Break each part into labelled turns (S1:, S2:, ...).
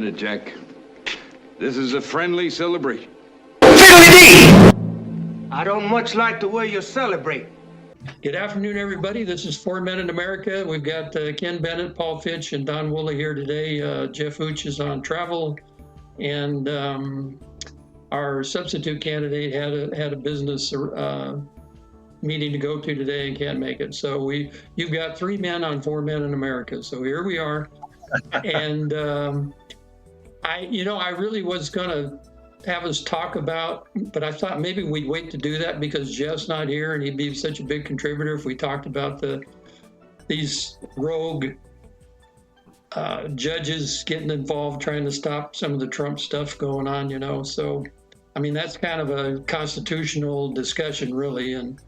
S1: minute, Jack. This is a friendly celebration.
S2: I don't much like the way you celebrate.
S3: Good afternoon, everybody. This is Four Men in America. We've got Ken Bennett, Paul Fitch, and Don Woolley here today. Jeff Utsch is on travel, and our substitute candidate had a business meeting to go to today and can't make it. So you've got three men on Four Men in America. So here we are, and I really was gonna have us talk about, but I thought maybe we'd wait to do that because Jeff's not here and he'd be such a big contributor if we talked about these rogue judges getting involved trying to stop some of the Trump stuff going on, So, I mean, that's kind of a constitutional discussion, really, and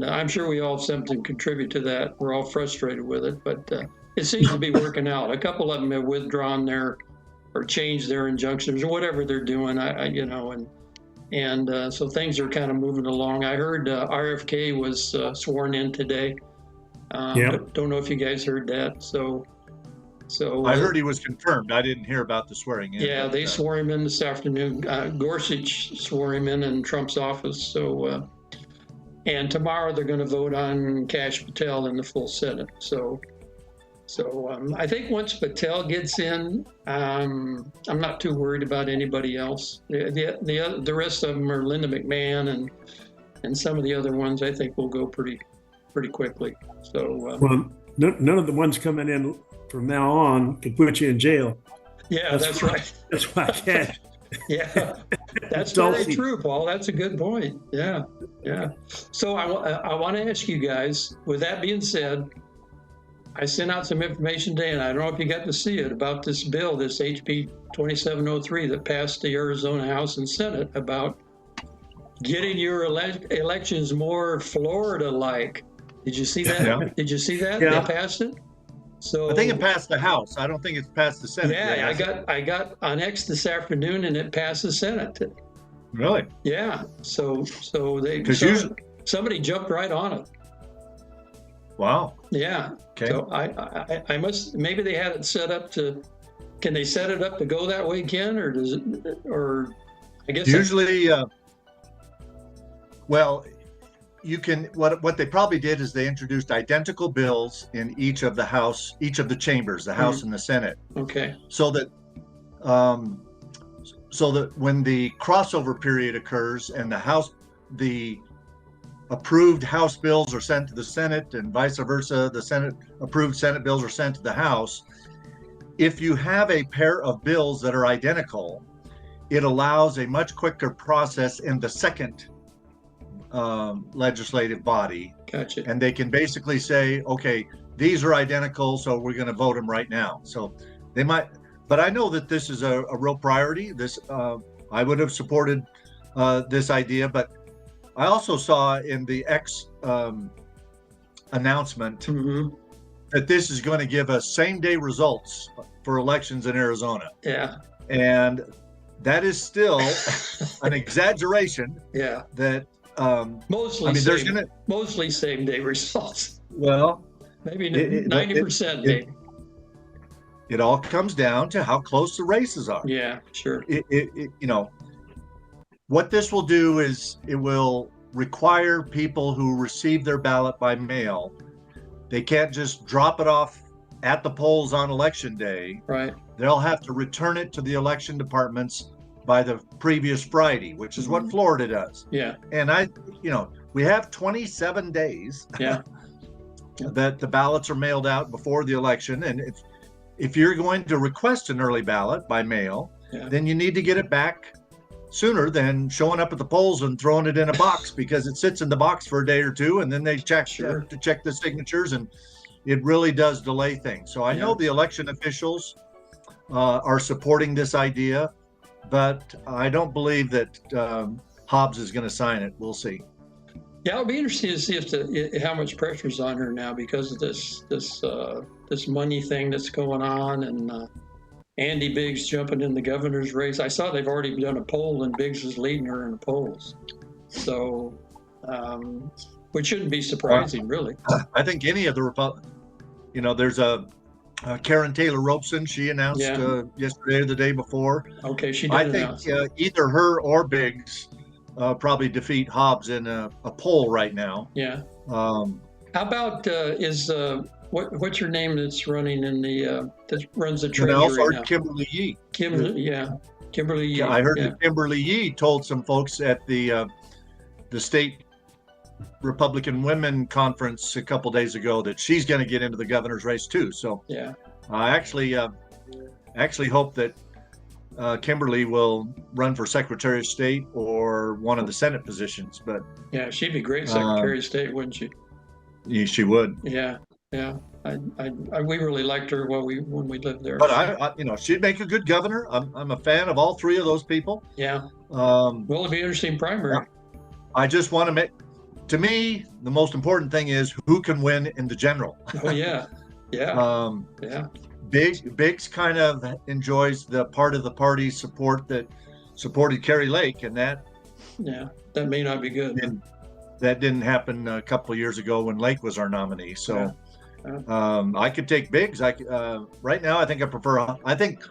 S3: I'm sure we all have something to contribute to that. We're all frustrated with it, but it seems to be working out. A couple of them have withdrawn or changed their injunctions or whatever they're doing, so things are kind of moving along. I heard RFK was sworn in today. Don't know if you guys heard that. So
S4: I heard he was confirmed. I didn't hear about the swearing in.
S3: Yeah, they swore him in this afternoon. Gorsuch swore him in Trump's office. So, and tomorrow they're going to vote on Kash Patel in the full Senate. So I think once Patel gets in, I'm not too worried about anybody else. The rest of them are Linda McMahon and some of the other ones I think will go pretty quickly. So
S5: well, none of the ones coming in from now on can put you in jail.
S3: Yeah, that's right.
S5: That's why I can't.
S3: Yeah, that's very true, Paul. That's a good point. Yeah. So I want to ask you guys, with that being said, I sent out some information today, and I don't know if you got to see it, about this bill, this HB 2703 that passed the Arizona House and Senate about getting your elections more Florida-like. Did you see that?
S4: Yeah.
S3: Did you see that?
S5: Yeah.
S3: They passed it? So
S4: I think it passed the House. I don't think it's passed the Senate.
S3: Yeah, I got on X this afternoon, and it passed the Senate.
S4: Really?
S3: Yeah. So somebody jumped right on it.
S4: Wow.
S3: Yeah.
S4: Okay.
S3: So I must, maybe they had it set up can they set it up to go that way, Ken, or does it, or I guess
S4: usually, well, you can, what they probably did is they introduced identical bills in each of the chambers, the House and the Senate.
S3: Okay.
S4: So that when the crossover period occurs and the approved House bills are sent to the Senate and vice versa, the approved Senate bills are sent to the House. If you have a pair of bills that are identical, it allows a much quicker process in the second legislative body.
S3: Gotcha.
S4: And they can basically say, okay, these are identical, so we're going to vote them right now. So they might, but I know that this is a real priority. I would have supported this idea, but I also saw in the X announcement that this is going to give us same-day results for elections in Arizona.
S3: Yeah.
S4: And that is still an exaggeration.
S3: Yeah.
S4: That
S3: mostly same-day results.
S4: Well,
S3: maybe 90%. Maybe.
S4: It all comes down to how close the races are.
S3: Yeah, sure.
S4: What this will do is it will require people who receive their ballot by mail. They can't just drop it off at the polls on election day.
S3: Right.
S4: They'll have to return it to the election departments by the previous Friday, which is what Florida does.
S3: Yeah.
S4: And we have 27 days that the ballots are mailed out before the election. And if you're going to request an early ballot by mail, then you need to get it back sooner than showing up at the polls and throwing it in a box, because it sits in the box for a day or two and then they check to check the signatures, and it really does delay things. So I know the election officials are supporting this idea, but I don't believe that Hobbs is going to sign it. We'll see.
S3: Yeah, it'll be interesting to see how much pressure's on her now because of this money thing that's going on, and Andy Biggs jumping in the governor's race. I saw they've already done a poll, and Biggs is leading her in the polls. So, which shouldn't be surprising, really.
S4: I think any of the Republicans, there's Karen Taylor Robson, she announced yesterday or the day before.
S3: Okay, she did
S4: I
S3: announce.
S4: think either her or Biggs probably defeat Hobbs in a poll right now.
S3: Yeah. How about what's her name that's running in the that runs the Treasury
S4: or
S3: now?
S4: Kimberly Yee.
S3: Kimberly Yee.
S4: I heard that Kimberly Yee told some folks at the state Republican Women Conference a couple days ago that she's going to get into the governor's race too. So I actually hope that Kimberly will run for Secretary of State or one of the Senate positions. But
S3: yeah, she'd be great Secretary of State, wouldn't she?
S4: Yeah, she would.
S3: Yeah. We really liked her when we lived there.
S4: But I she'd make a good governor. I'm a fan of all three of those people.
S3: Yeah. Well, it'll be an interesting primary.
S4: I just want to make. To me, the most important thing is who can win in the general.
S3: Oh yeah.
S4: Biggs kind of enjoys the part of the party support that supported Kari Lake, and that
S3: may not be good.
S4: And that didn't happen a couple of years ago when Lake was our nominee. So I could take Biggs. Right now, I think I think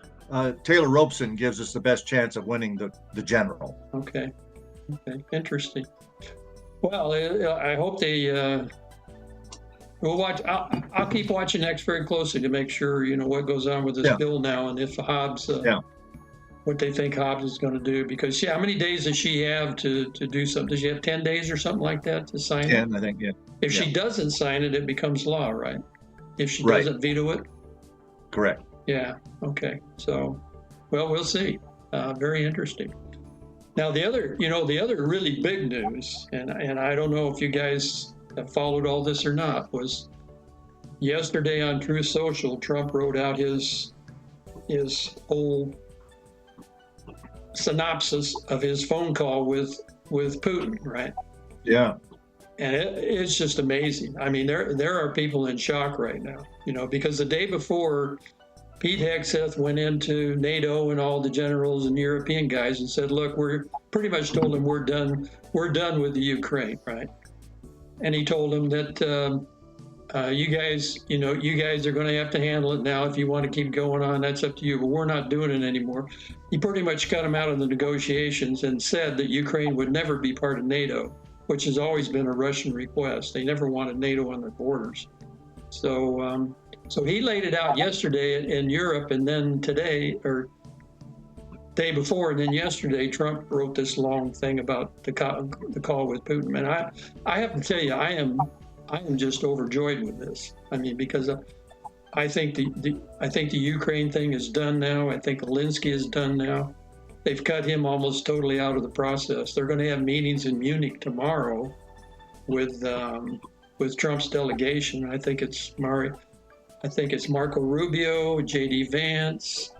S4: Taylor Robson gives us the best chance of winning the general.
S3: Okay, interesting. Well, I hope they. We'll watch. I'll keep watching next very closely to make sure what goes on with this bill now, and if Hobbs, what they think Hobbs is going to do. Because how many days does she have to do something? Does she have 10 days or something like that to sign
S4: 10,
S3: it?
S4: I think. Yeah.
S3: If she doesn't sign it, it becomes law, right? If she doesn't veto it.
S4: Correct.
S3: Yeah. Okay. So, well, we'll see. Very interesting. Now the other really big news, and I don't know if you guys have followed all this or not, was yesterday on Truth Social, Trump wrote out his whole synopsis of his phone call with Putin, right?
S4: Yeah.
S3: And it's just amazing. I mean, there are people in shock right now, because the day before, Pete Hegseth went into NATO and all the generals and European guys and said, look, we're pretty much told them we're done with the Ukraine, right? And he told them that you guys are going to have to handle it now. If you want to keep going on, that's up to you, but we're not doing it anymore. He pretty much cut them out of the negotiations and said that Ukraine would never be part of NATO, which has always been a Russian request. They never wanted NATO on their borders. So he laid it out yesterday in Europe, and then today, or day before, and then yesterday, Trump wrote this long thing about the call with Putin. And I have to tell you, I am just overjoyed with this. I mean, because I think the Ukraine thing is done now. I think Zelensky is done now. They've cut him almost totally out of the process. They're going to have meetings in Munich tomorrow with Trump's delegation. I think it's Marco Rubio, JD Vance.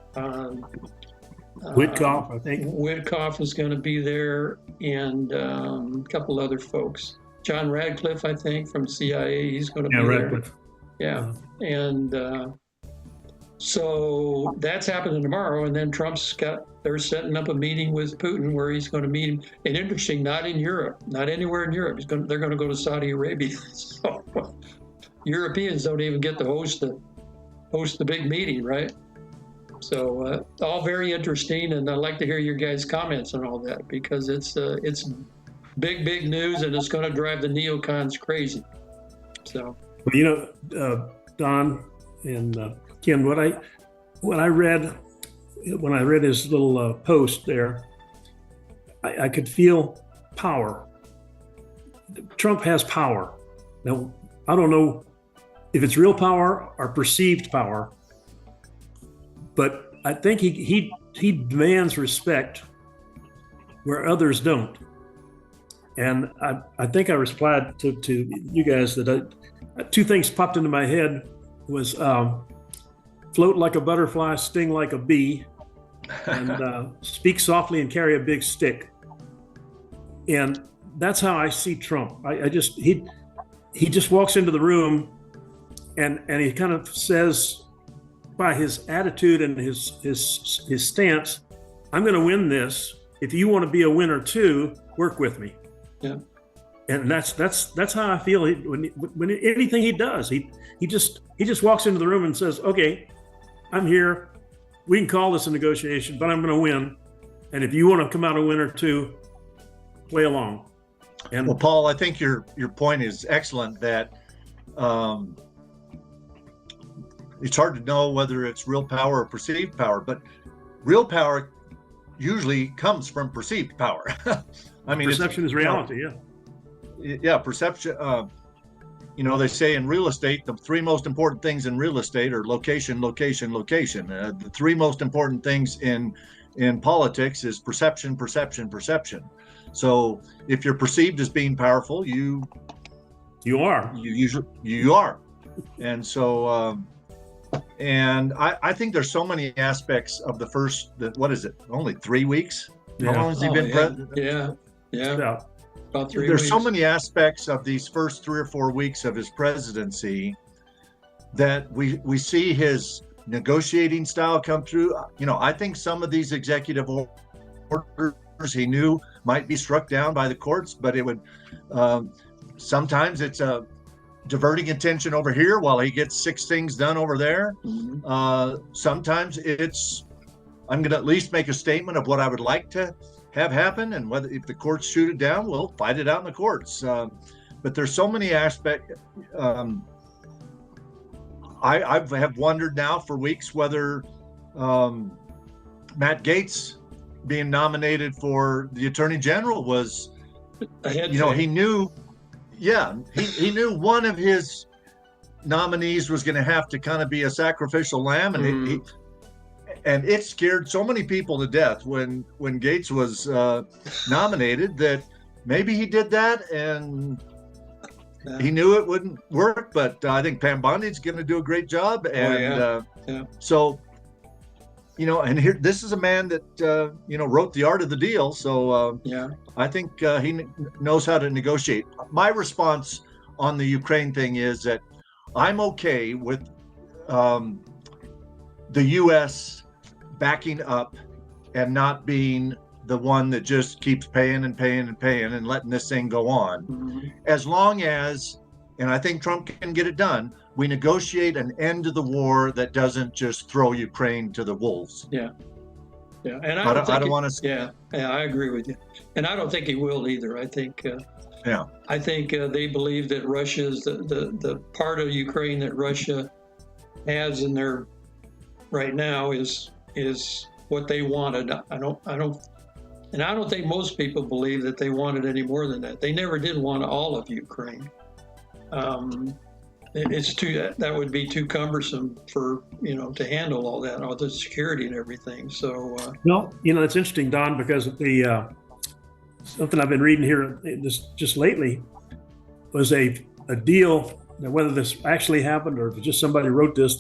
S5: Witkoff, I think.
S3: Witkoff is going to be there, and a couple other folks. John Radcliffe, I think, from CIA, he's going to be
S5: Radcliffe.
S3: there. Yeah, and so that's happening tomorrow, and then they're setting up a meeting with Putin where he's going to meet him. And interesting, not in Europe, not anywhere in Europe. They're going to go to Saudi Arabia. So Europeans don't even get to host the big meeting, right? So all very interesting, and I'd like to hear your guys' comments on all that, because it's big news, and it's going to drive the neocons crazy. So,
S5: Don and Kim, when I read his little post there, I could feel power. Trump has power. Now, I don't know if it's real power or perceived power, but I think he demands respect where others don't. And I think I replied to you guys that two things popped into my head was float like a butterfly, sting like a bee, and speak softly and carry a big stick. And that's how I see Trump. He just walks into the room and he kind of says, by his attitude and his stance, I'm going to win this. If you want to be a winner too, work with me.
S3: Yeah.
S5: And that's how I feel. When anything he does, he just walks into the room and says, "Okay, I'm here. We can call this a negotiation, but I'm going to win. And if you want to come out a winner too, play along." And
S4: well, Paul, I think your point is excellent. That it's hard to know whether it's real power or perceived power, but real power usually comes from perceived power. I mean,
S5: perception is reality.
S4: Yeah, perception. They say in real estate, the three most important things in real estate are location, location, location. The three most important things in politics is perception, perception, perception. So if you're perceived as being powerful, you are. And so, and I think there's so many aspects of what is it? Only 3 weeks? How long has he been president?
S3: Yeah. About 3
S4: There's
S3: weeks.
S4: so many aspects of these first 3 or 4 weeks of his presidency that we see his negotiating style come through. I think some of these executive orders he knew might be struck down by the courts, but it would sometimes it's a diverting attention over here while he gets 6 things done over there. Mm-hmm. Sometimes it's I'm going to at least make a statement of what I would like to have happen, and whether if the courts shoot it down, we'll fight it out in the courts. But there's so many aspects. I have wondered now for weeks whether Matt Gaetz being nominated for the Attorney General was, he knew, he knew one of his nominees was going to have to kind of be a sacrificial lamb, and and it scared so many people to death when Gaetz was nominated that maybe he did that and he knew it wouldn't work. But I think Pam Bondi's going to do a great job. And so, and here, this is a man that, wrote The Art of the Deal. So I think he knows how to negotiate. My response on the Ukraine thing is that I'm okay with the U.S. backing up and not being the one that just keeps paying and paying and paying and letting this thing go on. As long as, and I think Trump can get it done, we negotiate an end to the war that doesn't just throw Ukraine to the wolves.
S3: And I don't want to. I agree with you, and I don't think he will either. I think. I think they believe that Russia is the part of Ukraine that Russia has in their right now is what they wanted. I don't think most people believe that they wanted any more than that. They never did want all of Ukraine. That would be too cumbersome for to handle all that, all the security and everything. So
S5: it's interesting, Don, because the something I've been reading here just lately was a deal. Now, whether this actually happened or if just somebody wrote this,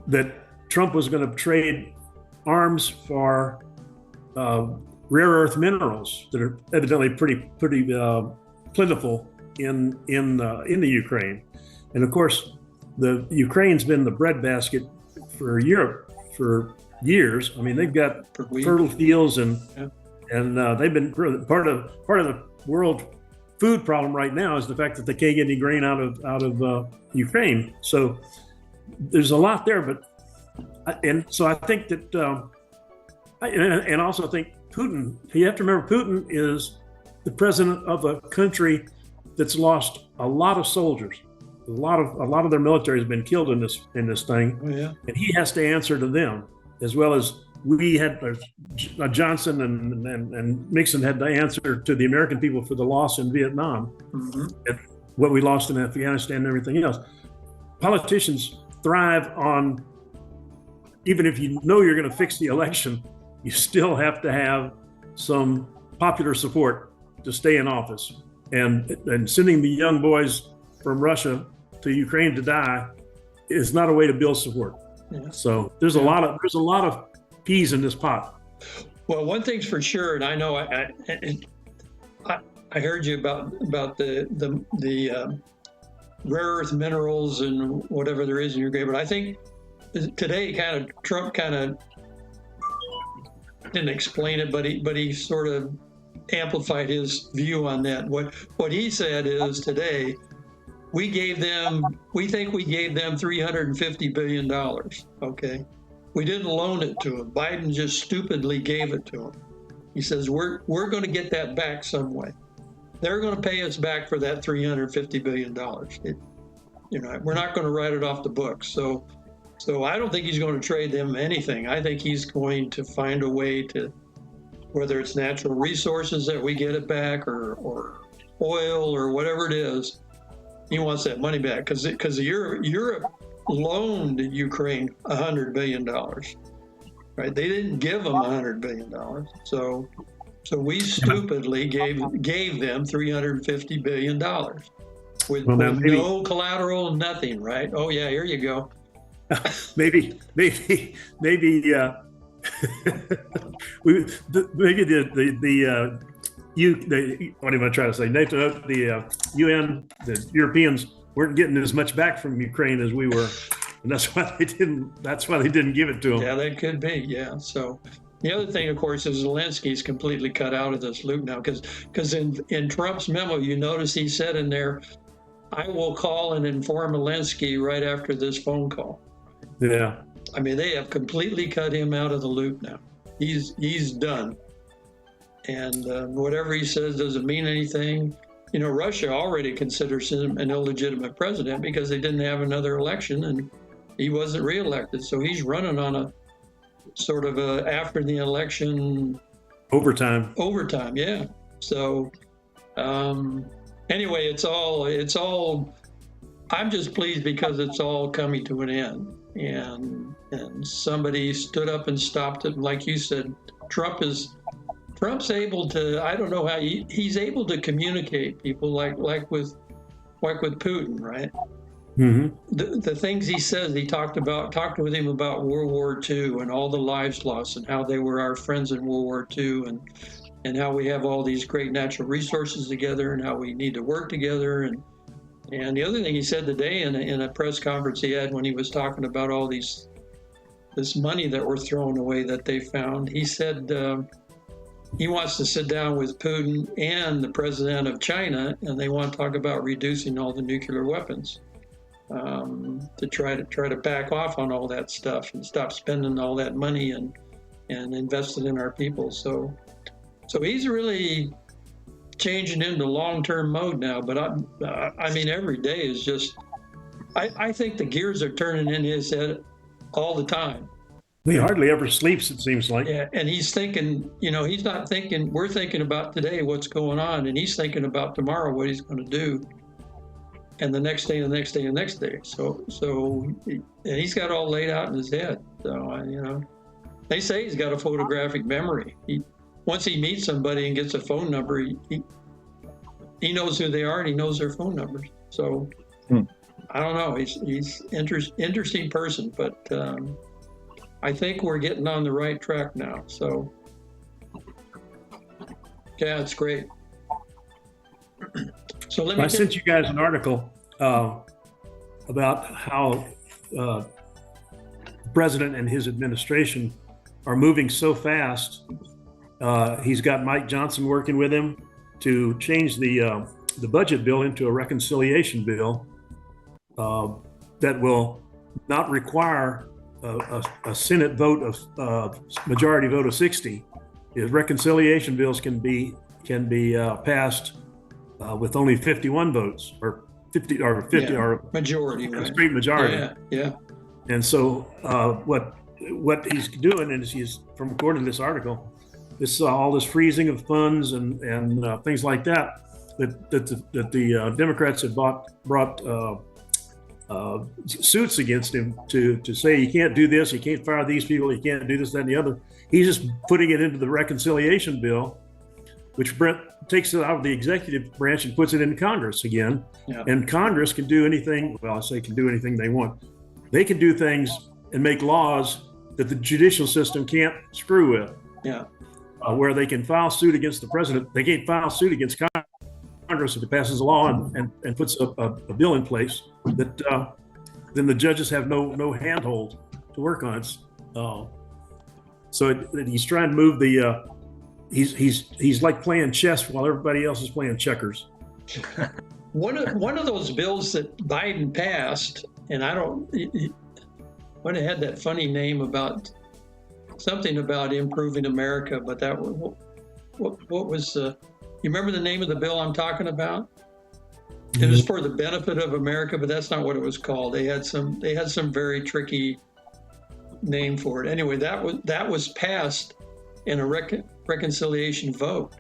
S5: that Trump was going to trade arms for rare earth minerals that are evidently pretty plentiful in the Ukraine. And of course, the Ukraine's been the breadbasket for Europe for years. I mean, they've got fertile fields and they've been part of the world food problem right now is the fact that they can't get any grain out of Ukraine. So there's a lot there, and so I think that, and also think Putin. You have to remember, Putin is the president of a country that's lost a lot of soldiers. A lot of their military has been killed in this thing, and he has to answer to them, as well as we had Johnson and Nixon had to answer to the American people for the loss in Vietnam, and what we lost in Afghanistan and everything else. Politicians thrive on, even if you know you're going to fix the election, you still have to have some popular support to stay in office. And sending the young boys from Russia to Ukraine to die is not a way to build support. So there's a lot of peas in this pot.
S3: Well, one thing's for sure, and I know I heard you about the rare earth minerals and whatever there is in Ukraine, but I think today Trump kind of didn't explain it, but he sort of amplified his view on that. What he said is today, we think we gave them $350 billion, okay? We didn't loan it to them. Biden just stupidly gave it to them. He says, we're going to get that back some way. They're going to pay us back for that $350 billion. We're not going to write it off the books. So I don't think he's going to trade them anything. I think he's going to find a way to, whether it's natural resources that we get it back or oil or whatever it is, he wants that money back because Europe loaned Ukraine $100 billion, right? They didn't give them $100 billion. So we stupidly gave them $350 billion with no collateral, nothing, right? Oh yeah, here you go.
S5: maybe maybe maybe what am I trying to say? NATO, the UN, the Europeans weren't getting as much back from Ukraine as we were, and that's why they didn't give it to them.
S3: Yeah, that could be. Yeah. So the other thing, of course, is Zelensky's completely cut out of this loop now because in Trump's memo, you notice he said in there, "I will call and inform Zelensky right after this phone call."
S5: Yeah.
S3: I mean, they have completely cut him out of the loop now. He's done. And whatever he says doesn't mean anything. Russia already considers him an illegitimate president because they didn't have another election and he wasn't reelected. So he's running on a sort of after the election
S5: overtime.
S3: Yeah. So anyway, it's all. I'm just pleased because it's all coming to an end, and somebody stood up and stopped it. And like you said, Trump's able to. I don't know how he's able to communicate people like with Putin, right? Mm-hmm. The things he says, he talked with him about World War II and all the lives lost and how they were our friends in World War II and how we have all these great natural resources together and how we need to work together. And the other thing he said today in a press conference he had when he was talking about all this money that we're throwing away that they found, he said he wants to sit down with Putin and the president of China, and they want to talk about reducing all the nuclear weapons to try to back off on all that stuff and stop spending all that money and invest it in our people. So he's really changing into long-term mode now, but I mean, every day is just, I think the gears are turning in his head all the time.
S5: He hardly ever sleeps, it seems like.
S3: Yeah, and he's thinking, he's not thinking, we're thinking about today, what's going on, and he's thinking about tomorrow, what he's going to do, and the next day, and the next day, and the next day. And he's got all laid out in his head. So, they say he's got a photographic memory. Once he meets somebody and gets a phone number, he knows who they are and he knows their phone numbers. So I don't know. He's interesting person, but I think we're getting on the right track now. So yeah, it's great. So
S5: I sent you guys an article about how the president and his administration are moving so fast. He's got Mike Johnson working with him to change the budget bill into a reconciliation bill that will not require a Senate vote of majority vote of 60. Reconciliation bills can be passed with only 51 votes or 50 or
S3: majority,
S5: a straight majority.
S3: Yeah.
S5: And so what he's doing is according to this article, all this freezing of funds and things like that the Democrats have brought suits against him to say you can't do this, you can't fire these people, you can't do this, that, and the other. He's just putting it into the reconciliation bill, which takes it out of the executive branch and puts it in Congress again. Yeah. And Congress can do anything. Well, I say can do anything they want. They can do things and make laws that the judicial system can't screw with.
S3: Yeah.
S5: Where they can file suit against the president. They can't file suit against Congress if it passes a law and puts a bill in place that then the judges have no handhold to work on it. So he's trying to move the he's like playing chess while everybody else is playing checkers.
S3: One of those bills that Biden passed, and when it had that funny name about something about improving America, but that what was you remember the name of the bill I'm talking about? It was for the benefit of America, but that's not what it was called. They had some very tricky name for it. Anyway, that was passed in a reconciliation vote,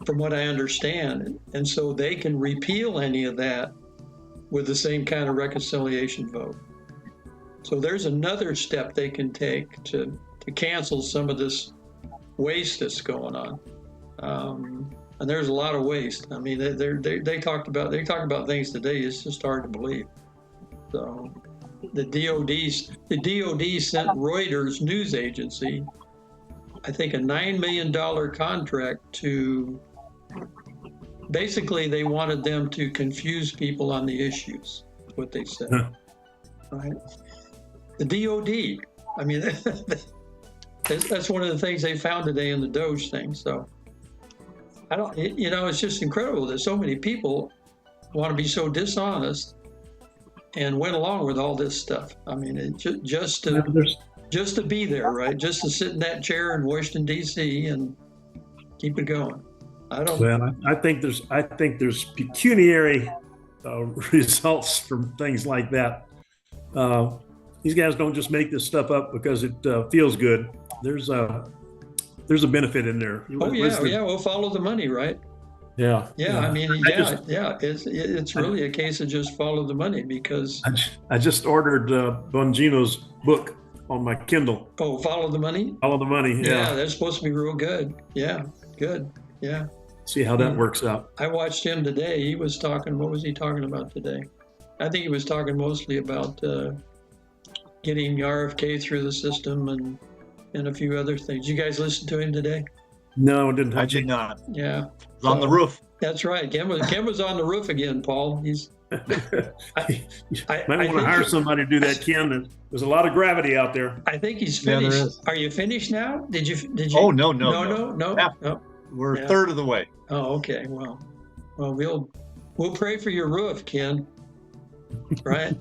S3: from what I understand, and so they can repeal any of that with the same kind of reconciliation vote. So there's another step they can take to cancel some of this waste that's going on. And there's a lot of waste. I mean, they talk about things today. It's just hard to believe. So the DOD sent Reuters news agency, I think, a $9 million contract to, basically they wanted them to confuse people on the issues, what they said. Right? The DOD, I mean, that's one of the things they found today in the Doge thing. So it's just incredible that so many people want to be so dishonest and went along with all this stuff. I mean, just to be there, right? Just to sit in that chair in Washington, D.C. and keep it going.
S5: Well, I think there's pecuniary results from things like that. These guys don't just make this stuff up because it feels good. There's a benefit in there.
S3: We'll follow the money, right?
S5: Yeah.
S3: I mean, it's really a case of just follow the money, because
S5: I just ordered Bongino's book on my Kindle.
S3: Oh, Follow the Money?
S5: Follow the Money, yeah.
S3: They're supposed to be real good. Yeah, good, yeah.
S5: See how that works out.
S3: I watched him today. He was talking, what was he talking about today? I think he was talking mostly about getting RFK through the system and a few other things. You guys listen to him today?
S5: No, I didn't.
S4: I did not.
S3: Yeah.
S4: It was on the roof.
S3: That's right. Ken was on the roof again, Paul. He's.
S5: Might want to hire somebody to do that, Ken. There's a lot of gravity out there.
S3: I think he's finished.
S4: Yeah, there is.
S3: Are you finished now? Did you?
S4: Oh, no.
S3: No.
S4: We're a third of the way.
S3: Oh, okay. Well, we'll pray for your roof, Ken. Right?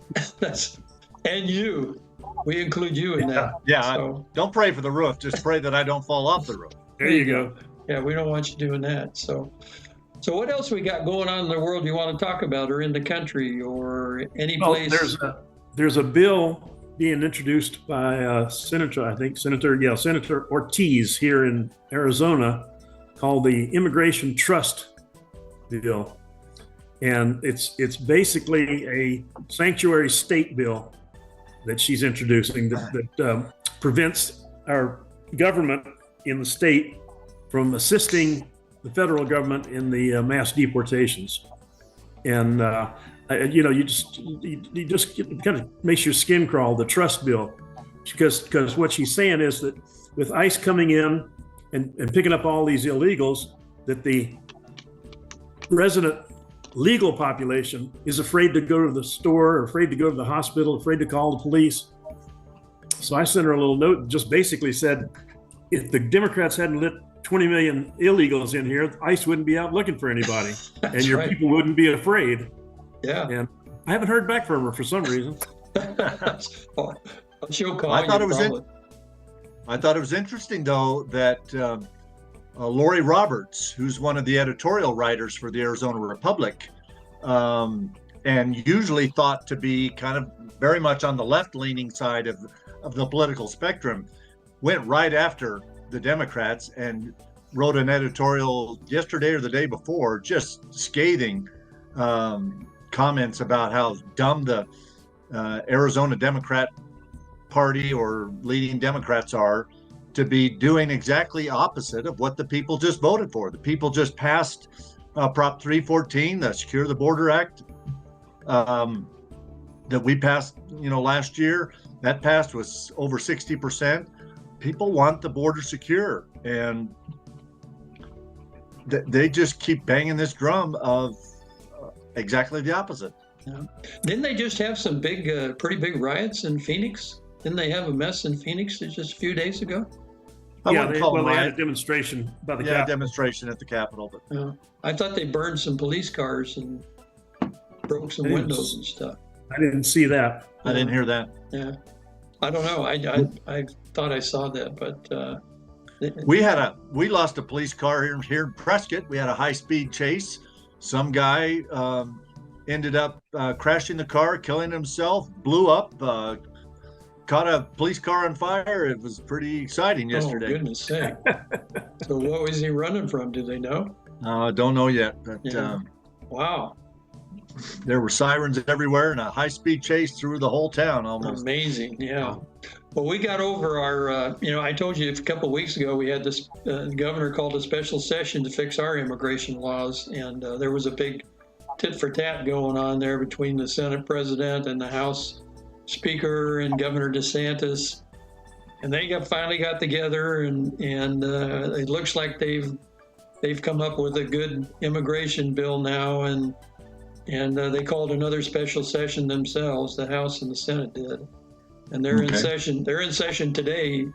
S3: And you. We include you in that.
S4: Yeah. So, don't pray for the roof. Just pray that I don't fall off the roof.
S5: There you go.
S3: Yeah, we don't want you doing that. So what else we got going on in the world you want to talk about, or in the country, or any place?
S5: There's a bill being introduced by Senator Ortiz here in Arizona, called the Immigration Trust Bill, and it's basically a sanctuary state bill that she's introducing that prevents our government in the state from assisting the federal government in the mass deportations. And you just it kind of makes your skin crawl, the trust bill, because what she's saying is that with ICE coming in and picking up all these illegals, that the resident legal population is afraid to go to the store, afraid to go to the hospital, afraid to call the police. So I sent her a little note that just basically said, if the Democrats hadn't let 20 million illegals in here, ICE wouldn't be out looking for anybody, and your people wouldn't be afraid.
S3: Yeah.
S5: And I haven't heard back from her for some reason.
S3: She'll call
S4: I thought it was interesting, though, that Lori Roberts, who's one of the editorial writers for the Arizona Republic, and usually thought to be kind of very much on the left-leaning side of the political spectrum, went right after the Democrats and wrote an editorial yesterday or the day before, just scathing comments about how dumb the Arizona Democrat Party or leading Democrats are to be doing exactly opposite of what the people just voted for. The people just passed Prop 314, the Secure the Border Act, that we passed, last year. That passed was over 60%. People want the border secure, and they just keep banging this drum of exactly the opposite.
S3: Yeah. Didn't they just have some pretty big riots in Phoenix? Didn't they have a mess in Phoenix just a few days ago?
S4: I
S5: Yeah,
S4: wouldn't call them
S5: they had a
S4: riot.
S5: demonstration by the
S4: Yeah,
S5: Capitol.
S4: demonstration at the Capitol. But
S3: I thought they burned some police cars and broke some
S5: I didn't
S3: windows and stuff.
S5: I didn't see that.
S4: I didn't hear that.
S3: Yeah, I don't know. I thought I saw that, but
S4: We lost a police car here in Prescott. We had a high-speed chase. Some guy ended up crashing the car, killing himself, blew up, caught a police car on fire. It was pretty exciting yesterday.
S3: Oh, goodness sake. So what was he running from? Do they know?
S4: Don't know yet, but
S3: Yeah. Wow.
S4: there were sirens everywhere and a high-speed chase through the whole town almost.
S3: Amazing. Yeah. Well, we got over our, I told you a couple of weeks ago, we had this, the governor called a special session to fix our immigration laws. And there was a big tit for tat going on there between the Senate president and the House Speaker and Governor DeSantis. And they finally got together and it looks like they've come up with a good immigration bill now. And they called another special session themselves, the House and the Senate did. And they're in session. They're in session today.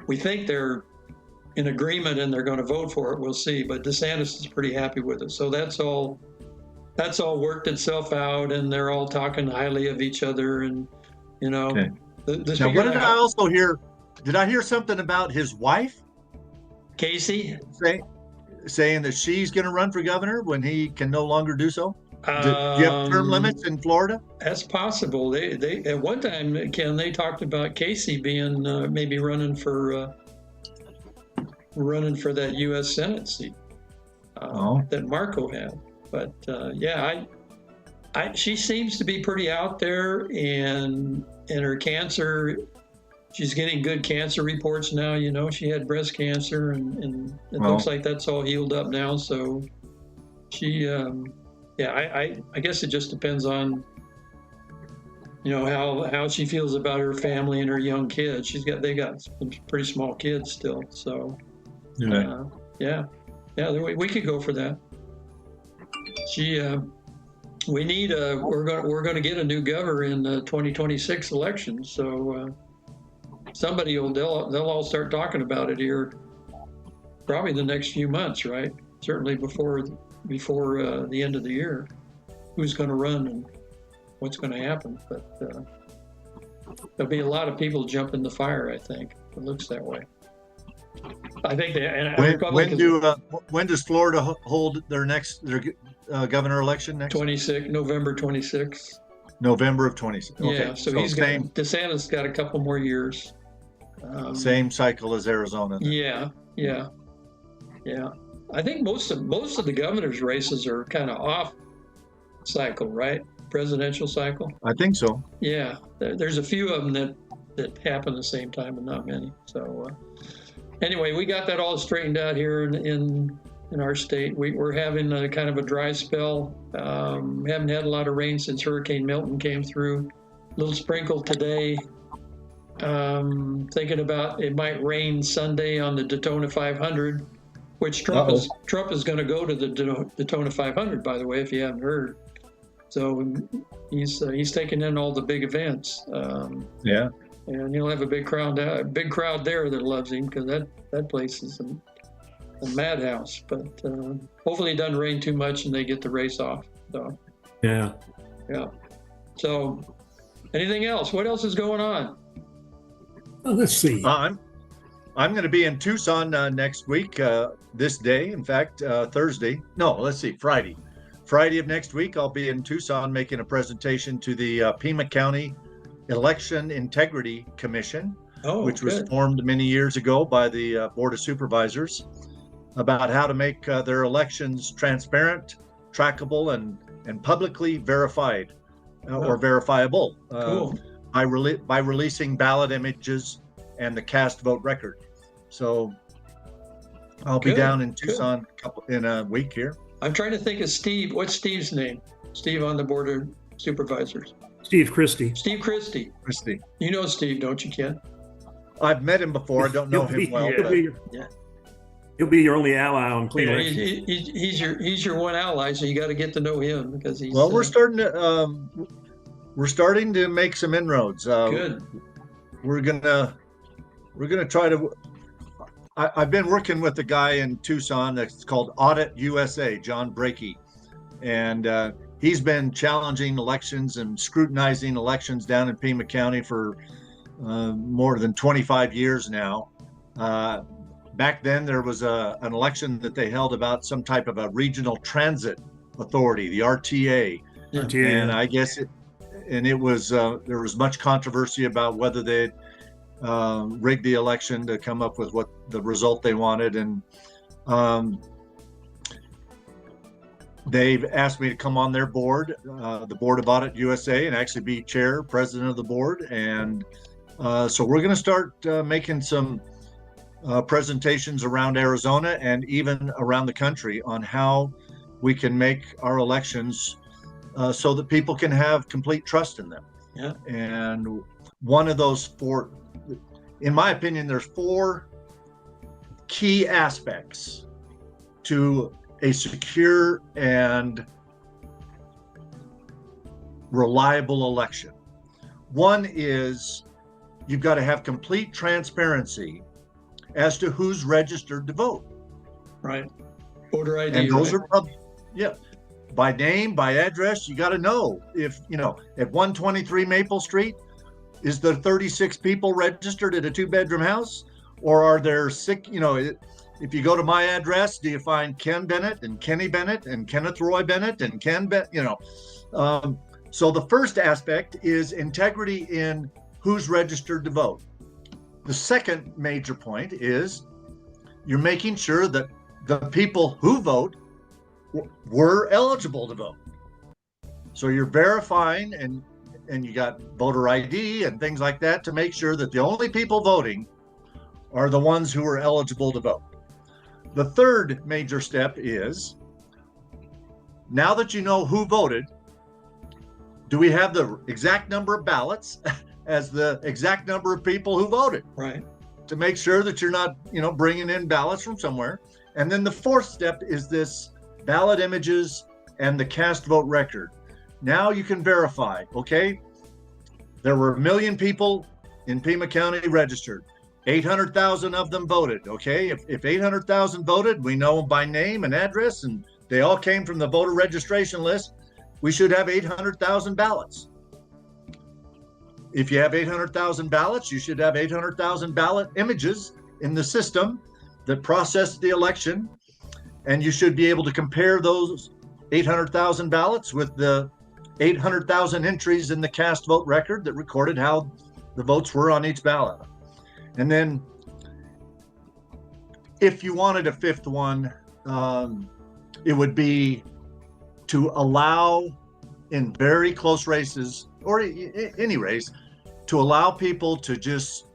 S3: We think they're in agreement and they're going to vote for it. We'll see. But DeSantis is pretty happy with it. So that's all worked itself out, and they're all talking highly of each other. And
S4: Okay.
S3: the
S4: Now, what did I also hear? Did I hear something about his wife
S3: Casey?
S4: saying that she's going to run for governor when he can no longer do so? Do you have term limits in Florida?
S3: That's possible. They at one time, Ken, they talked about Casey being maybe running for that U.S. Senate seat that Marco had. But she seems to be pretty out there, and her cancer. She's getting good cancer reports now. She had breast cancer, and it looks like that's all healed up now. So she. I guess it just depends on, how she feels about her family and her young kids. They got some pretty small kids still. So, we could go for that. We're going to get a new governor in the 2026 election. So they'll all start talking about it here, probably the next few months, right? Certainly before the end of the year, who's going to run and what's going to happen. But there'll be a lot of people jumping the fire, I think. It looks that way. I think
S4: when does Florida hold their governor election next?
S3: November 26th.
S4: November of 26. Okay.
S3: Yeah, so DeSantis got a couple more years.
S4: Same cycle as Arizona. Then.
S3: Yeah. I think most of the governor's races are kind of off cycle, right? Presidential cycle.
S4: I think so.
S3: Yeah, there's a few of them that happen at the same time, but not many. So anyway, we got that all straightened out here in our state. We're having a kind of a dry spell. Haven't had a lot of rain since Hurricane Milton came through. A little sprinkle today. Thinking about it might rain Sunday on the Daytona 500. Which Trump is going to go to the Daytona 500, by the way, if you haven't heard. So he's taking in all the big events. And he'll have a big crowd there that loves him, because that place is a madhouse. But hopefully it doesn't rain too much and they get the race off. So
S5: yeah.
S3: So anything else? What else is going on?
S5: Well, let's see.
S4: I'm going to be in Tucson next week, this day. In fact, Thursday. No, let's see, Friday. Friday of next week, I'll be in Tucson making a presentation to the Pima County Election Integrity Commission, which was formed many years ago by the Board of Supervisors, about how to make their elections transparent, trackable, and publicly verified or verifiable by releasing ballot images and the cast vote record. So I'll be down in Tucson in a week here.
S3: I'm trying to think of Steve. What's Steve's name? Steve on the Board of Supervisors.
S5: Steve Christie.
S3: Steve Christie. You know Steve, don't you, Ken?
S4: I've met him before. I don't know him well.
S3: He'll
S5: be your only ally on clean
S3: elections. He's your one ally, so you got to get to know him, because he's.
S4: Well, we're starting to make some inroads.
S3: Good.
S4: We're gonna we're going to try to. I've been working with a guy in Tucson that's called Audit USA, John Brakey, and he's been challenging elections and scrutinizing elections down in Pima County for more than 25 years now. Back then, there was an election that they held about some type of a regional transit authority, the RTA.
S5: RTA.
S4: And I guess it was there was much controversy about whether they'd rigged the election to come up with what the result they wanted. And they've asked me to come on their board, the Board of Audit USA, and actually be president of the board. And so we're going to start making some presentations around Arizona and even around the country on how we can make our elections so that people can have complete trust in them.
S3: Yeah.
S4: And one of those four, in my opinion, there's four key aspects to a secure and reliable election. One is you've got to have complete transparency as to who's registered to vote.
S3: Right. Voter ID.
S4: And those
S3: right?
S4: are, yeah, by name, by address. You got to know if, at 123 Maple Street, is there 36 people registered at a 2-bedroom house? Or are there six, if you go to my address, do you find Ken Bennett and Kenny Bennett and Kenneth Roy Bennett and Ken Bennett, so the first aspect is integrity in who's registered to vote. The second major point is you're making sure that the people who vote were eligible to vote. So you're verifying and you got voter ID and things like that to make sure that the only people voting are the ones who are eligible to vote. The third major step is, now that you know who voted, do we have the exact number of ballots as the exact number of people who voted?
S3: Right.
S4: To make sure that you're not, bringing in ballots from somewhere. And then the fourth step is this ballot images and the cast vote record. Now you can verify, okay, there were 1 million people in Pima County registered. 800,000 of them voted, okay? If 800,000 voted, we know them by name and address, and they all came from the voter registration list, we should have 800,000 ballots. If you have 800,000 ballots, you should have 800,000 ballot images in the system that process the election, and you should be able to compare those 800,000 ballots with the 800,000 entries in the cast vote record that recorded how the votes were on each ballot. And then if you wanted a fifth one, it would be to allow in very close races, or any race, to allow people to just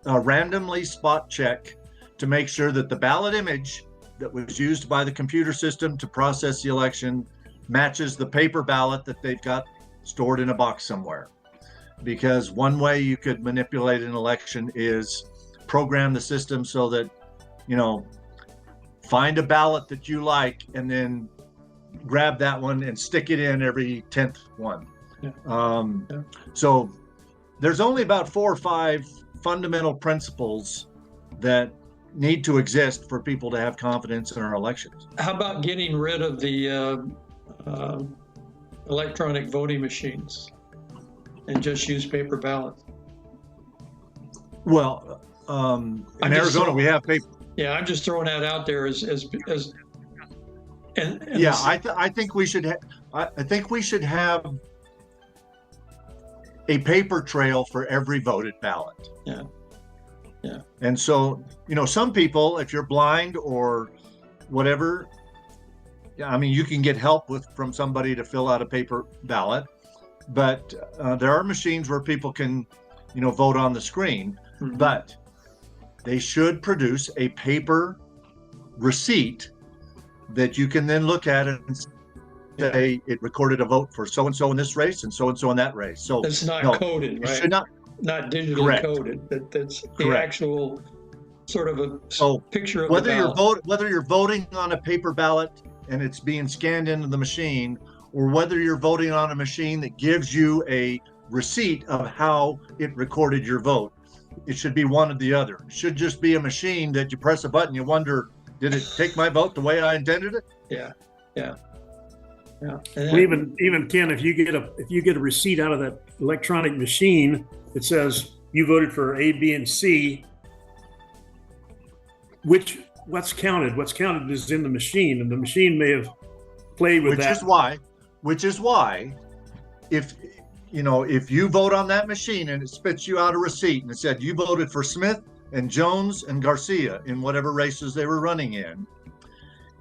S4: randomly spot check to make sure that the ballot image that was used by the computer system to process the election matches the paper ballot that they've got stored in a box somewhere. Because one way you could manipulate an election is program the system so that, find a ballot that you like and then grab that one and stick it in every 10th one. Yeah. So there's only about 4 or 5 fundamental principles that need to exist for people to have confidence in our elections.
S3: How about getting rid of the electronic voting machines and just use paper ballots?
S4: Well, in Arizona, we have paper.
S3: Yeah, I'm just throwing that out there as and
S4: yeah, I think we should have a paper trail for every voted ballot.
S3: Yeah. Yeah.
S4: And so, some people, if you're blind or whatever, you can get help from somebody to fill out a paper ballot, but there are machines where people can, vote on the screen, mm-hmm. But they should produce a paper receipt that you can then look at and say it recorded a vote for so-and-so in this race and so-and-so in that race. So
S3: it's not coded, right?
S4: Should not
S3: digitally
S4: correct.
S3: Coded. That's the
S4: Correct.
S3: actual sort of a picture of
S4: whether
S3: the ballot.
S4: whether you're voting on a paper ballot and it's being scanned into the machine, or whether you're voting on a machine that gives you a receipt of how it recorded your vote, It should be one or the other. It should just be a machine that you press a button, you wonder, did it take my vote the way I intended it?
S3: Yeah.
S5: Well, even Ken, if you get a receipt out of that electronic machine that says you voted for A, B, and C, what's counted? What's counted is in the machine, and the machine may have played with that.
S4: Which is why, if you vote on that machine and it spits you out a receipt and it said you voted for Smith and Jones and Garcia in whatever races they were running in,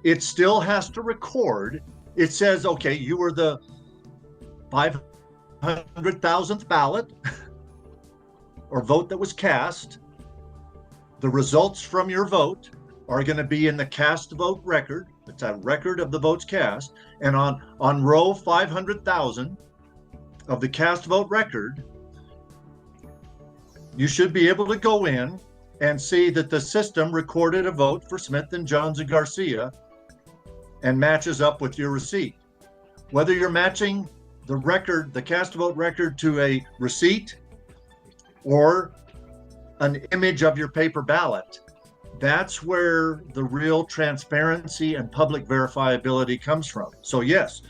S4: it still has to record. It says, okay, you were the 500,000th ballot or vote that was cast. The results from your vote are going to be in the cast vote record. It's a record of the votes cast. And on row 500,000 of the cast vote record, you should be able to go in and see that the system recorded a vote for Smith and Jones and Garcia and matches up with your receipt. Whether you're matching the record, the cast vote record, to a receipt or an image of your paper ballot, that's where the real transparency and public verifiability comes from. So yes,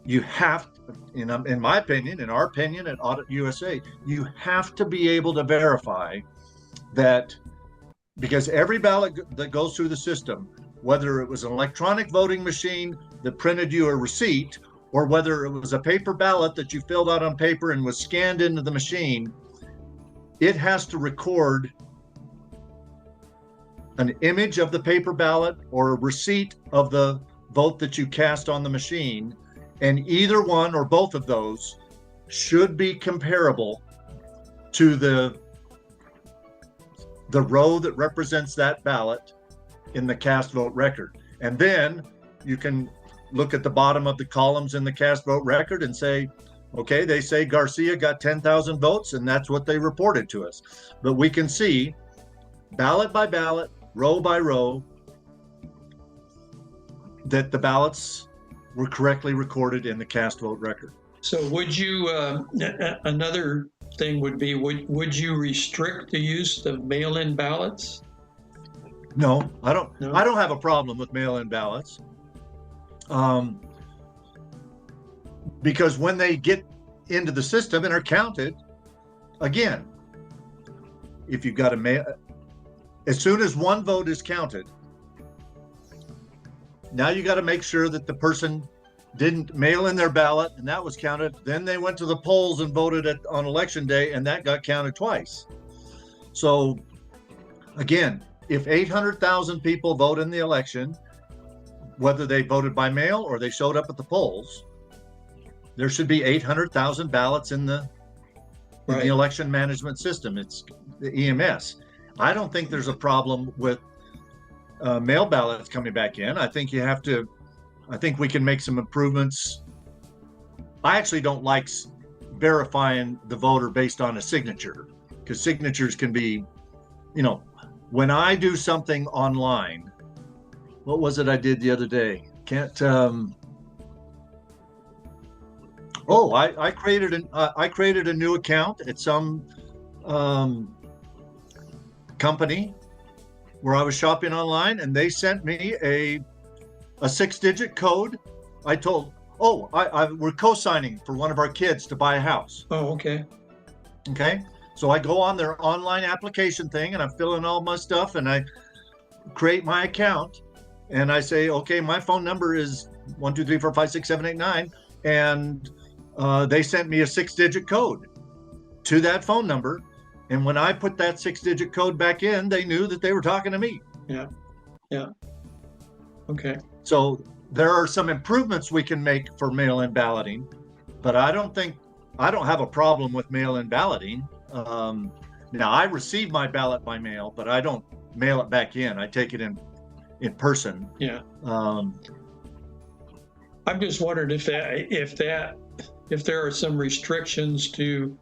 S4: you have, in my opinion, in our opinion at Audit USA, you have to be able to verify that, because every ballot that goes through the system, whether it was an electronic voting machine that printed you a receipt, or whether it was a paper ballot that you filled out on paper and was scanned into the machine, it has to record an image of the paper ballot or a receipt of the vote that you cast on the machine. And either one or both of those should be comparable to the row that represents that ballot in the cast vote record. And then you can look at the bottom of the columns in the cast vote record and say, okay, they say Garcia got 10,000 votes, and that's what they reported to us. But we can see ballot by ballot, row by row, that the ballots were correctly recorded in the cast vote record.
S3: So would you, another thing would be, would you restrict the use of mail-in ballots?
S4: No, I don't. No? I don't have a problem with mail-in ballots. Because when they get into the system and are counted, again, if you've got a mail, as soon as one vote is counted, now you got to make sure that the person didn't mail in their ballot and that was counted. Then they went to the polls and voted on election day, and that got counted twice. So again, if 800,000 people vote in the election, whether they voted by mail or they showed up at the polls, there should be 800,000 ballots in the election management system. It's the EMS. I don't think there's a problem with mail ballots coming back in. I think we can make some improvements. I actually don't like verifying the voter based on a signature, because signatures can be, when I do something online, what was it I did the other day? I created a new account at some company where I was shopping online, and they sent me a 6-digit code. I told, we're co-signing for one of our kids to buy a house.
S3: Oh, okay.
S4: Okay. So I go on their online application thing and I'm filling all my stuff and I create my account and I say, okay, my phone number is 123456789, and they sent me a 6-digit code to that phone number. And when I put that 6-digit code back in, they knew that they were talking to me.
S3: Yeah. Okay.
S4: So there are some improvements we can make for mail-in balloting, but I don't have a problem with mail-in balloting. Now I receive my ballot by mail, but I don't mail it back in. I take it in person.
S3: Yeah. I'm just wondering if there are some restrictions to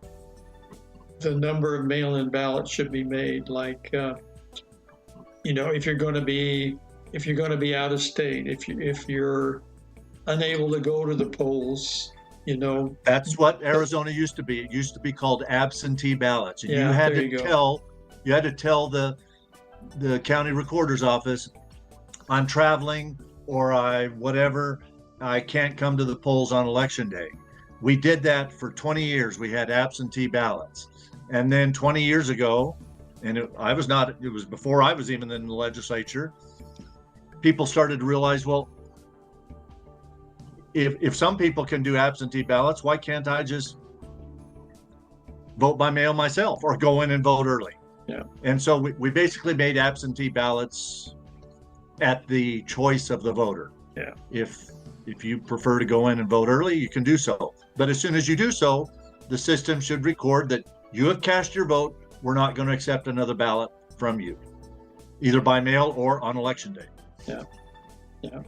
S3: the number of mail-in ballots should be made, like if you're going to be out of state, if you're unable to go to the polls, you know.
S4: That's what Arizona used to be. It used to be called absentee ballots. And
S3: Yeah,
S4: you had
S3: there
S4: to
S3: you go.
S4: tell the county recorder's office, I'm traveling or I can't come to the polls on election day. We did that for 20 years. We had absentee ballots. And then 20 years ago, and it was before I was even in the legislature, people started to realize, well, if some people can do absentee ballots, why can't I just vote by mail myself or go in and vote early?
S3: Yeah.
S4: And so we basically made absentee ballots at the choice of the voter.
S3: Yeah.
S4: If you prefer to go in and vote early, you can do so. But as soon as you do so, the system should record that you have cast your vote. We're not going to accept another ballot from you, either by mail or on election day.
S3: Yeah. Yeah.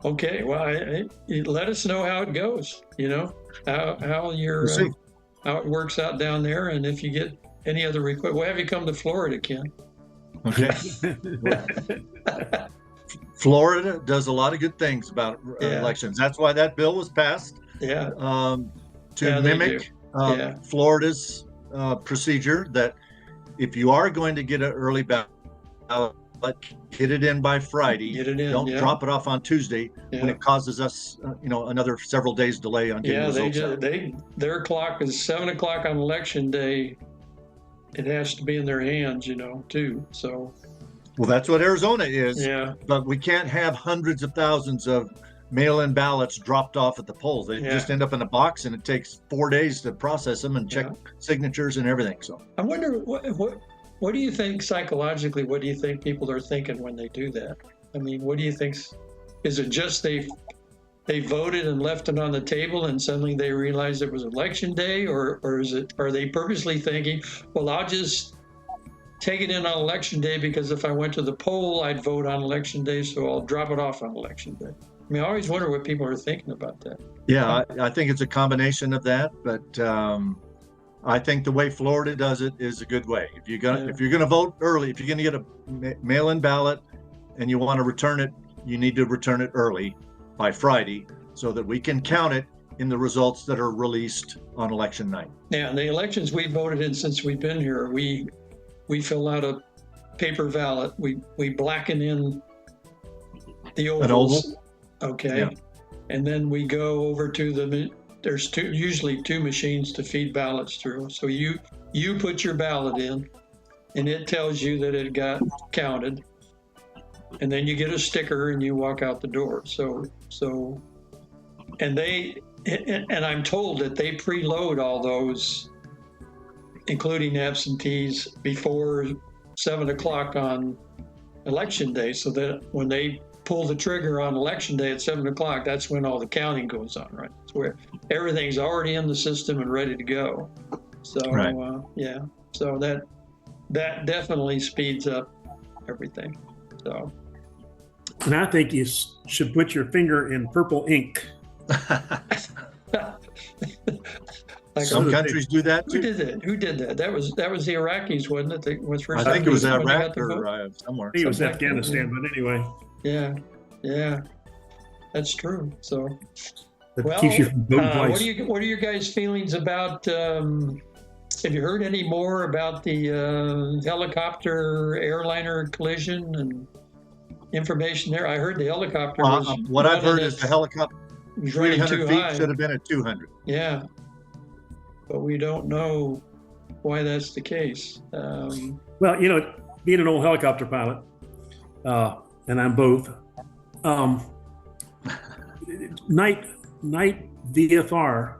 S3: Okay. Well, let us know how it goes, you know, how it works out down there. And if you get any other request, we'll have you come to Florida, Ken.
S4: Okay. Florida does a lot of good things about elections. That's why that bill was passed.
S3: Yeah.
S4: To mimic Florida's procedure that if you are going to get an early ballot, get it in by Friday.
S3: Get it in.
S4: Don't drop it off on Tuesday when it causes us, another several days delay on getting results out.
S3: Their clock is 7 o'clock on election day. It has to be in their hands, too. So.
S4: Well, that's what Arizona is.
S3: Yeah.
S4: But we can't have hundreds of thousands of mail-in ballots dropped off at the polls. They just end up in a box, and it takes 4 days to process them and check signatures and everything. So
S3: I wonder what do you think psychologically? What do you think people are thinking when they do that? I mean, what do you think? Is it just they voted and left it on the table, and suddenly they realized it was election day, or are they purposely thinking, well, I'll just take it in on election day because if I went to the poll, I'd vote on election day, so I'll drop it off on election day. I mean, I always wonder what people are thinking about that.
S4: Yeah, I think it's a combination of that, but I think the way Florida does it is a good way. If you're gonna vote early, if you're gonna get a mail-in ballot and you want to return it, you need to return it early by Friday so that we can count it in the results that are released on election night.
S3: Yeah, and the elections we voted in since we've been here, we fill out a paper ballot. We blacken in the ovals.
S4: An oval?
S3: Okay. Yeah. And then we go over to there's usually two machines to feed ballots through. So you put your ballot in and it tells you that it got counted. And then you get a sticker and you walk out the door. And I'm told that they preload all those, including absentees, before 7 o'clock on election day, so that when they pull the trigger on election day at 7 o'clock, that's when all the counting goes on, right? It's where everything's already in the system and ready to go. So, so that definitely speeds up everything. So,
S5: and I think you should put your finger in purple ink.
S4: Some countries do that too.
S3: Who did that? That was the Iraqis, wasn't it?
S4: I think it was Iraq or somewhere.
S5: I think it was Afghanistan, but anyway.
S3: Yeah, that's true. So,
S5: keeps you from voting twice.
S3: What are your guys' feelings about? Have you heard any more about the helicopter airliner collision and information there? I heard the helicopter was.
S4: What I've heard is the helicopter 300 feet should have been at 200.
S3: Yeah, but we don't know why that's the case.
S5: Well, being an old helicopter pilot, and I'm both. Night VFR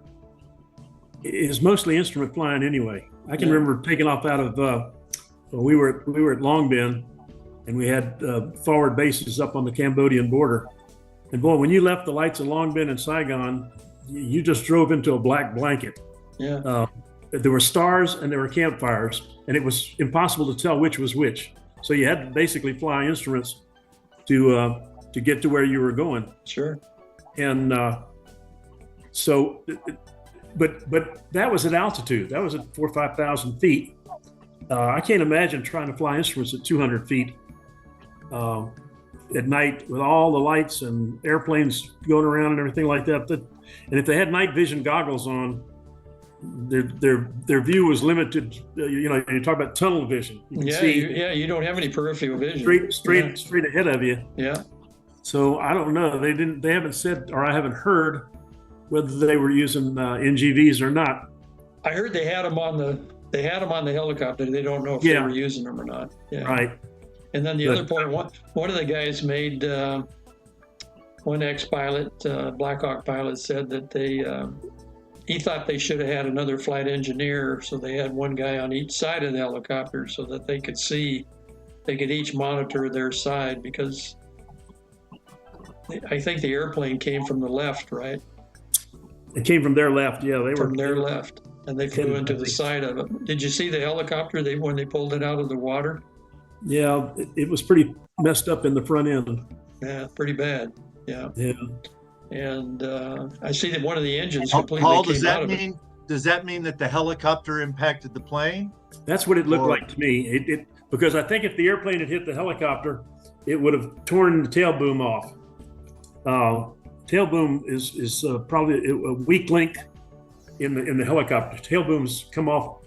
S5: is mostly instrument flying anyway. I can remember taking off out of. We were at Long Binh, and we had forward bases up on the Cambodian border. And boy, when you left the lights of Long Binh and Saigon, you just drove into a black blanket.
S3: Yeah.
S5: There were stars and there were campfires, and it was impossible to tell which was which. So you had to basically fly instruments to get to where you were going.
S3: Sure.
S5: And but that was at altitude. That was at 4,000 or 5,000 feet. I can't imagine trying to fly instruments at 200 feet. at night with all the lights and airplanes going around and everything like that. And if they had night vision goggles on, their view was limited. You talk about tunnel vision. You can see
S3: you don't have any peripheral vision.
S5: Straight ahead of you.
S3: Yeah.
S5: So I don't know. They haven't said, or I haven't heard whether they were using NGVs or not.
S3: I heard they had them on the helicopter. They don't know if they were using them or not. Yeah.
S5: Right.
S3: And then the other point, one of the guys made, one ex-pilot, Black Hawk pilot, said that he thought they should have had another flight engineer, so they had one guy on each side of the helicopter so that they could each monitor their side, because I think the airplane came from the left, right?
S5: It came from their left, yeah. They were
S3: from their left, and they flew into the side of it. Did you see the helicopter when they pulled it out of the water?
S5: Yeah, it was pretty messed up in the front end.
S3: Yeah, pretty bad. Yeah.
S5: Yeah.
S3: And I see that one of the engines completely
S4: Paul,
S3: came out of it.
S4: Does that mean that the helicopter impacted the plane?
S5: That's what it looked like to me. Because I think if the airplane had hit the helicopter, it would have torn the tail boom off. Tail boom is probably a weak link in the helicopter. Tail booms come off.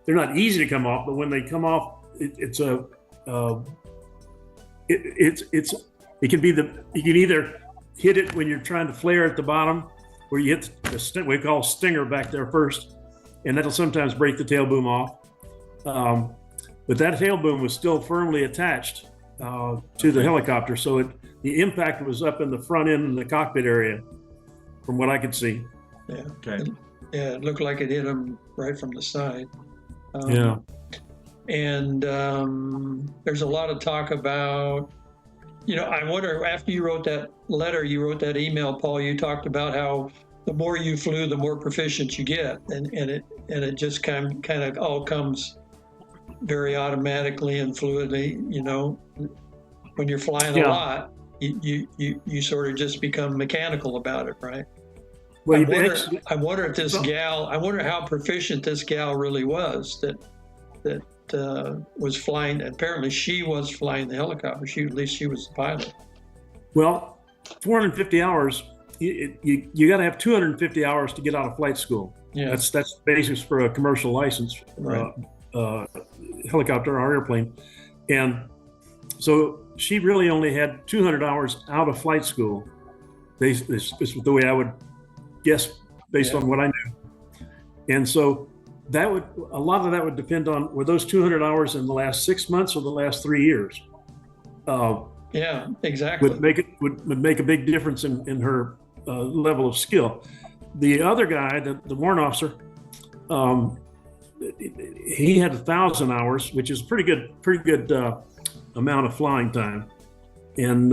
S5: They're not easy to come off, but when they come off, it can be you can either hit it when you're trying to flare at the bottom, where you hit the we call stinger back there first, and that'll sometimes break the tail boom off. But that tail boom was still firmly attached to the helicopter, so the impact was up in the front end in the cockpit area, from what I could see.
S3: Yeah.
S4: Okay.
S3: Yeah, it looked like it hit him right from the side.
S5: Yeah.
S3: And there's a lot of talk about, I wonder, after you wrote that letter, you wrote that email, Paul, you talked about how the more you flew, the more proficient you get. And it just kind of all comes very automatically and fluidly, when you're flying a lot, you sort of just become mechanical about it, right?
S5: Well,
S3: I wonder if this gal, I wonder how proficient this gal really was that was flying. Apparently she was flying the helicopter. At least she was the pilot.
S5: Well, 450 hours, you got to have 250 hours to get out of flight school.
S3: Yeah.
S5: That's the basis for a commercial license,
S3: right.
S5: Helicopter or airplane. And so she really only had 200 hours out of flight school. This is the way I would guess based on what I knew. And so a lot of that would depend on, were those 200 hours in the last 6 months or the last 3 years?
S3: Yeah, exactly.
S5: Would make a big difference in her level of skill. The other guy, the warrant officer, he had 1,000 hours, which is pretty good amount of flying time, and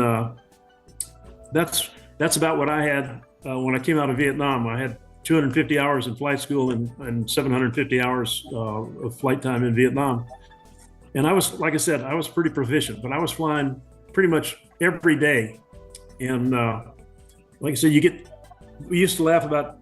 S5: that's about what I had when I came out of Vietnam. I had 250 hours in flight school and 750 hours of flight time in Vietnam. And I was, like I said, I was pretty proficient, but I was flying pretty much every day. And like I said, we used to laugh about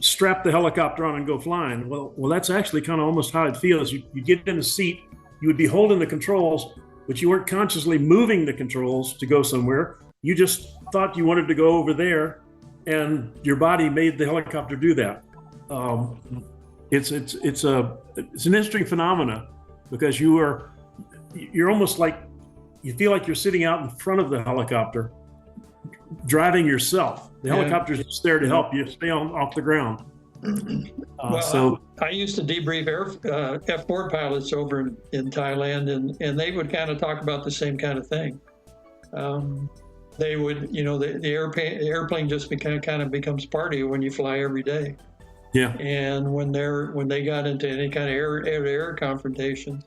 S5: strap the helicopter on and go flying. Well, that's actually kind of almost how it feels. You get in the seat, you would be holding the controls, but you weren't consciously moving the controls to go somewhere. You just thought you wanted to go over there, and your body made the helicopter do that. It's an interesting phenomena, because you're almost like, you feel like you're sitting out in front of the helicopter, driving yourself. The helicopter's just there to help you stay off the ground.
S3: I used to debrief F-4 pilots over in Thailand, and they would kind of talk about the same kind of thing. They would, the airplane just kind of becomes part of you when you fly every day.
S5: Yeah.
S3: And when they got into any kind of air-to-air confrontation,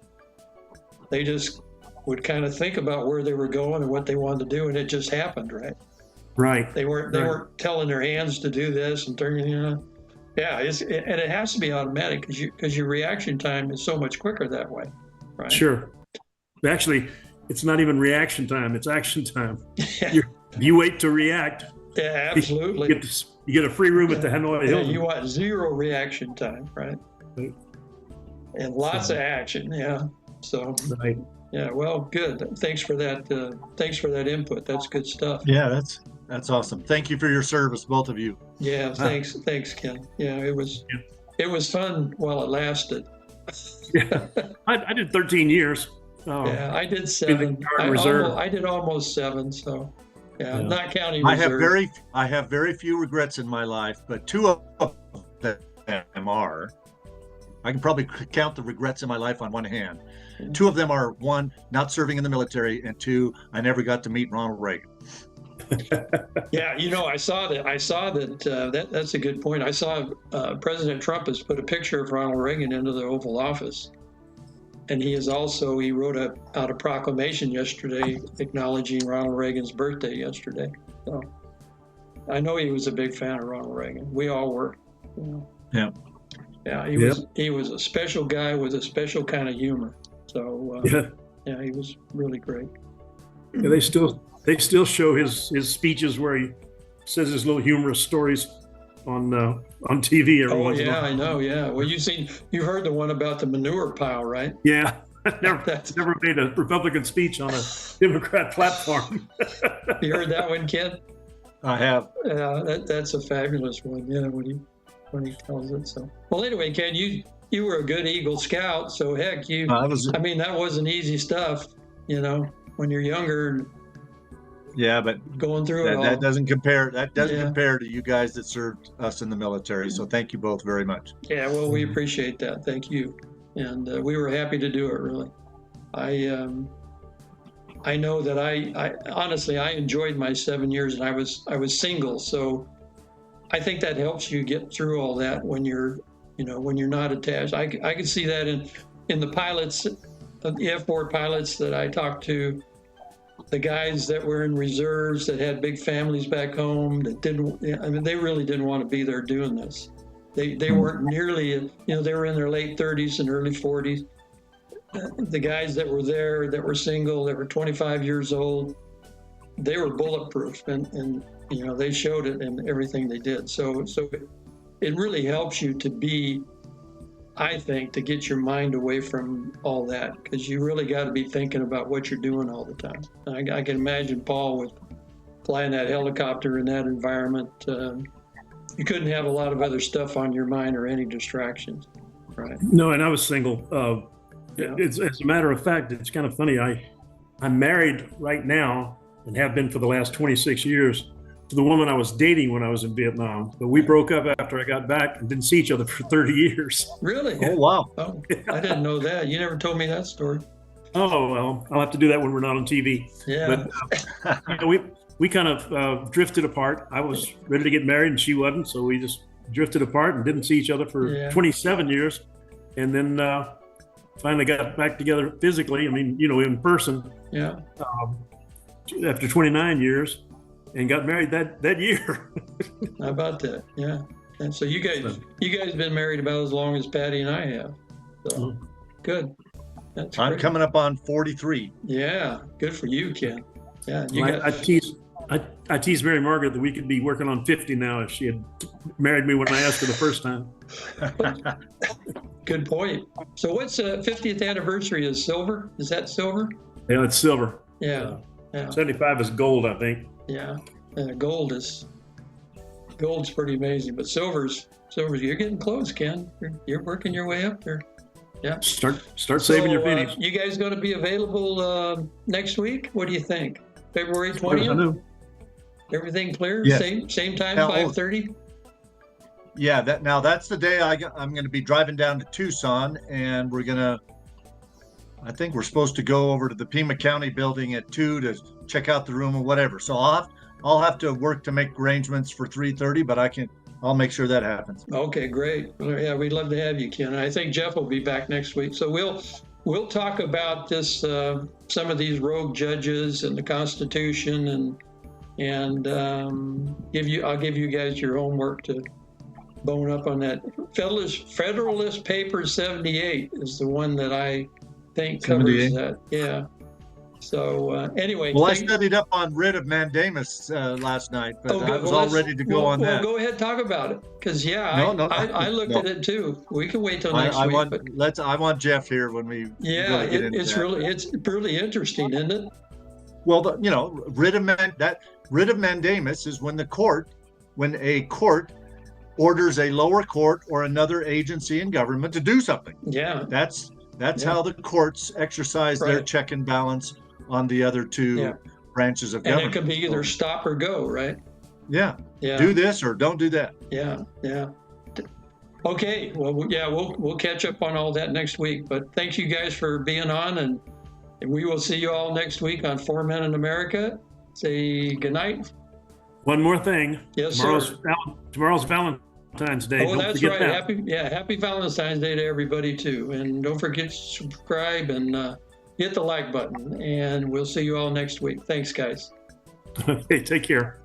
S3: they just would kind of think about where they were going and what they wanted to do, and it just happened, right?
S5: Right.
S3: They weren't telling their hands to do this and turning, Yeah, and it has to be automatic because your reaction time is so much quicker that way, right?
S5: Sure. Actually, it's not even reaction time; it's action time.
S3: Yeah.
S5: You wait to react.
S3: Yeah, absolutely.
S5: You get a free room at the Hanoi Hilton.
S3: You want zero reaction time, right? And lots of action, yeah. So.
S5: Right.
S3: Yeah. Well, good. Thanks for that. Thanks for that input. That's good stuff.
S4: Yeah, that's awesome. Thank you for your service, both of you.
S3: Yeah. Thanks, Ken. Yeah, it was fun while it lasted.
S5: Yeah, I did 13 years.
S3: Yeah, I did 7. I did almost 7. So, not counting reserve.
S4: I have very few regrets in my life, but 2 of them are. I can probably count the regrets in my life on one hand. 2 of them are: 1, not serving in the military, and 2, I never got to meet Ronald Reagan.
S3: Yeah, I saw that. That's a good point. I saw President Trump has put a picture of Ronald Reagan into the Oval Office, and he wrote out a proclamation yesterday acknowledging Ronald Reagan's birthday yesterday. So I know he was a big fan of Ronald Reagan. We all were.
S4: Yeah.
S3: Yeah, he was a special guy with a special kind of humor. So he was really great.
S5: Yeah, they still show his speeches where he says his little humorous stories on TV every once in a while.
S3: I know. Yeah. Well, you heard the one about the manure pile, right?
S5: Yeah. Never made a Republican speech on a Democrat platform.
S3: You heard that one, Ken? I
S4: have.
S3: Yeah, that's a fabulous one. Yeah, when he tells it. So, well, anyway, Ken, you were a good Eagle Scout, so heck, that wasn't easy stuff, when you're younger.
S4: Yeah, but
S3: going through it all.
S4: That doesn't compare. That doesn't compare to you guys that served us in the military. So thank you both very much.
S3: Yeah, well, we appreciate that. Thank you, and we were happy to do it. Really, I know that I honestly enjoyed my 7 years, and I was single, so I think that helps you get through all that when you're not attached. I could see that in the pilots, the F-4 pilots that I talked to. The guys that were in reserves that had big families back home they really didn't want to be there doing this. They weren't nearly, they were in their late 30s and early 40s. The guys that were there, that were single, that were 25 years old, they were bulletproof and they showed it in everything they did. So it really helps you to be, I think, to get your mind away from all that, because you really got to be thinking about what you're doing all the time. I can imagine Paul with flying that helicopter in that environment. You couldn't have a lot of other stuff on your mind or any distractions, right?
S5: No, and I was single. As a matter of fact, it's kind of funny. I'm married right now and have been for the last 26 years to the woman I was dating when I was in Vietnam. But we broke up after I got back and didn't see each other for 30 years.
S3: Really?
S4: Oh, wow.
S3: Oh, I didn't know that. You never told me that story.
S5: Oh, well, I'll have to do that when we're not on TV.
S3: Yeah.
S5: But we kind of drifted apart. I was ready to get married and she wasn't. So we just drifted apart and didn't see each other for 27 years. And then finally got back together physically. I mean, in person.
S3: Yeah.
S5: After 29 years. And got married that year.
S3: How about that? Yeah. And so you guys been married about as long as Patty and I have. So good. That's
S4: I'm
S3: great.
S4: coming up on 43.
S3: Yeah. Good for you, Ken. Yeah.
S5: I teased Mary Margaret that we could be working on 50 now if she had married me when I asked her the first time.
S3: Good point. So what's 50th anniversary is silver? Is that silver?
S5: Yeah, it's silver.
S3: Yeah.
S5: 75 is gold, I think.
S3: Yeah, gold's pretty amazing, but silver's you're getting close, Ken. You're working your way up there. Yeah.
S5: Start saving your pennies.
S3: You guys going to be available next week? What do you think? February 20th? Everything clear?
S4: Yes.
S3: Same time, 5:30?
S4: Yeah, that's the day I'm going to be driving down to Tucson, and I think we're supposed to go over to the Pima County building at 2 to check out the room or whatever. So I'll have to work to make arrangements for 3:30, but I'll make sure that happens.
S3: Okay, great. Yeah, we'd love to have you, Ken. I think Jeff will be back next week. So we'll talk about this, some of these rogue judges and the Constitution, and I'll give you guys your homework to bone up on that. Federalist Papers 78 is the one that I think covers 78. That. Yeah. So anyway.
S4: Well, I studied up on writ of mandamus last night, but I was all ready to go on that.
S3: Go ahead, talk about it, because I looked at it too. We can wait till next week.
S4: I want Jeff here when we.
S3: Yeah, it's really interesting, isn't it?
S4: Well, writ of mandamus is when a court orders a lower court or another agency in government to do something.
S3: Yeah,
S4: that's how the courts exercise their check and balance on the other two branches of government.
S3: And it could be either stop or go, right?
S4: Yeah. Do this or don't do that.
S3: Yeah. Okay. Well, we'll catch up on all that next week. But thanks you guys for being on, and we will see you all next week on 4 Men in America. Say goodnight.
S5: One more thing.
S3: Yes, sir.
S5: Tomorrow's Valentine's Day.
S3: Oh, that's right. Happy Valentine's Day to everybody too. And don't forget to subscribe and hit the like button. And we'll see you all next week. Thanks, guys.
S5: Okay, take care.